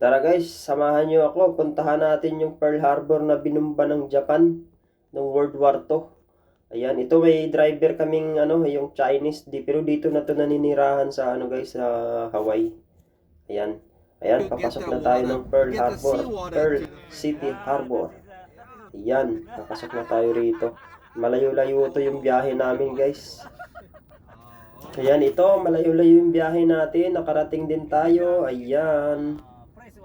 Tara guys, samahan nyo ako. Puntahan natin yung Pearl Harbor na binumba ng Japan noong World War II. Ayan, ito may driver kaming yung Chinese, pero dito na to naninirahan sa guys, sa Hawaii. Ayan. Ayan, papasok na tayo ng Pearl Harbor. Pearl City Harbor. Ayan, papasok na tayo rito. Malayo-layo ito yung biyahe namin guys. Ayan, ito, malayo-layo yung biyahe natin. Nakarating din tayo. Ayan.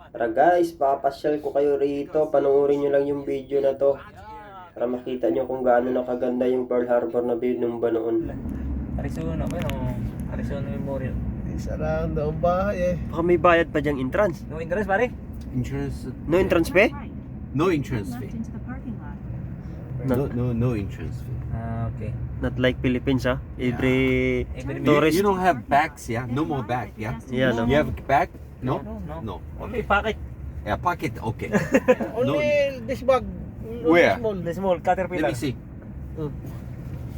Tara guys, papasyal ko kayo rito. Panoorin nyo lang yung video na to para makita nyo kung gaano nakaganda yung Pearl Harbor na binumba noon. Arizona ba no? Arizona Memorial. Isa lang daw ang bahay eh. Baka may bayad pa dyang entrance. No interest pare? Insurance? No entrance fee? No insurance fee. No insurance fee. Ah, okay. Not like Philippines Every Every tourist. You don't have bags, yeah? No more bag, yeah? Yeah, no. You have a bag? No? No. No. Only pocket. Yeah, pocket, okay. Only this bag. Only Where? Small. The small Let caterpillar. me see.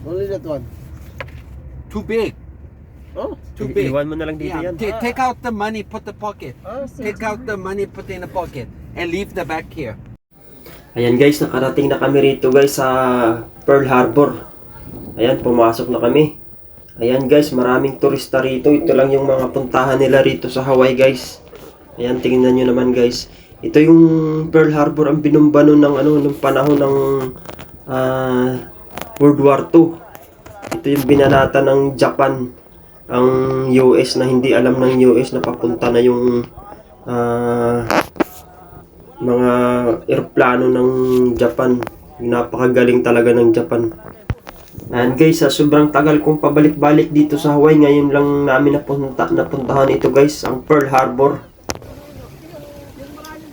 Only that one. Too big. Oh? Too big. Iwan mo na lang dito Yeah, yan. take out the money, put the pocket. Take out the money, put in the pocket. And leave the bag here. Ayan guys, nakarating na kami rito guys sa Pearl Harbor. Ayan, pumasok na kami. Ayan guys, maraming turista rito. Ito lang yung mga puntahan nila rito sa Hawaii guys. Ayan, tingnan nyo naman guys. Ito yung Pearl Harbor ang binumba nun ng nung panahon ng World War II. Ito yung binanata ng Japan, ang US, na hindi alam ng US na papunta na yung mga eroplano ng Japan. Napakagaling talaga ng Japan. And guys, sa sobrang tagal kong pabalik-balik dito sa Hawaii, ngayon lang namin napuntahan ito guys, ang Pearl Harbor.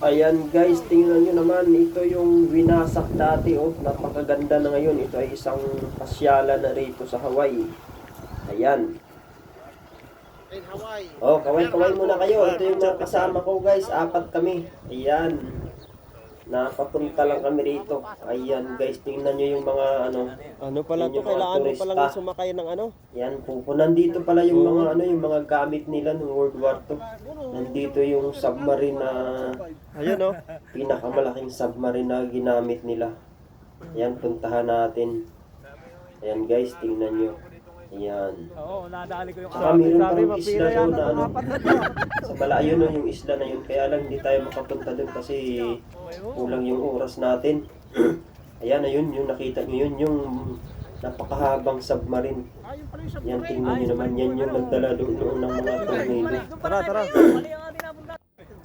Ayan guys, tingnan nyo naman, ito yung winasak dati napakaganda na ngayon. Ito ay isang pasyalan na rito sa Hawaii. Ayan. In Hawaii. Kaway-kaway muna kayo. Ito yung mga kasama ko guys, 4 kami. Ayan. Napapunta lang kami rito. Ayan guys, tingnan nyo yung mga Ano pala to? yung mga Kailangan mo turista. palang sumakay ng Yan, nandito pala yung mga yung mga gamit nila ng World War II. Nandito yung submarine na Ayun pinakamalaking submarine na ginamit nila. Ayan, puntahan natin. Ayan guys, tingnan nyo. Ayan. Oo, nadali ko yung Saka meron parang isla doon na sa malayo yung isla na yun. Kaya lang hindi tayo makapunta doon kasi kulang yung oras natin. Ayan, ayun, yung nakita nyo yun, yung napakahabang submarine. Yan, tingnan nyo naman, yan yung nagdala doon ng mga tornado. Tara.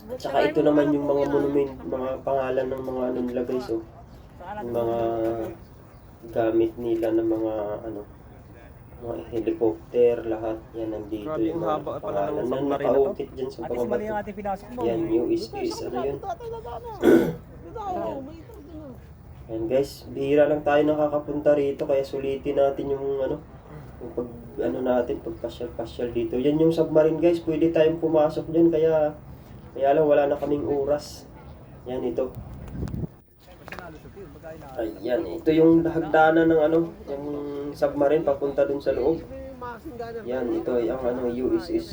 At saka ito naman yung mga monument, mga pangalan ng mga nila guys, yung mga gamit nila ng mga mga helicopter, lahat yan nandito. Grabe, Yung ang mga haba pala ng pangalan na submarine na to. nakautit dyan sa At mga least mali yung bato. ating pinasok mo. Yan, USS, yun. Yan guys, bihira lang tayo nakakapunta rito, kaya sulitin natin yung yung pag natin, pagpasyal-pasyal dito. Yan yung submarine guys, pwede tayong pumasok dyan, kaya lang wala na kaming oras. Yan, ito. Ayan, ito yung hagdanan ng yung submarine papunta dun sa loob. Yan, ito yung USS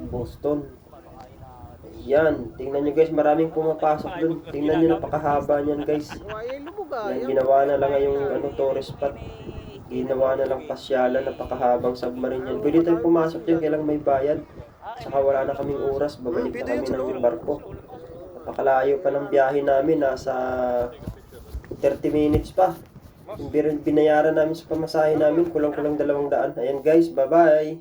Boston. Yan, tingnan nyo guys, maraming pumapasok dun. Tingnan nyo, napakahaba niyan guys. Yan, ginawa na lang yung tourist spot. Ginawa na lang pasyalan, napakahabang submarine yan. Pwede tayong pumasok dyan, kailang may bayad. Saka wala na kaming oras, babalik na kami ng barko. Napakalayo pa ng biyahe namin, nasa 30 minutes pa. Yung binayaran namin sa pamasahe namin, kulang-kulang 200. Ayan guys, bye-bye!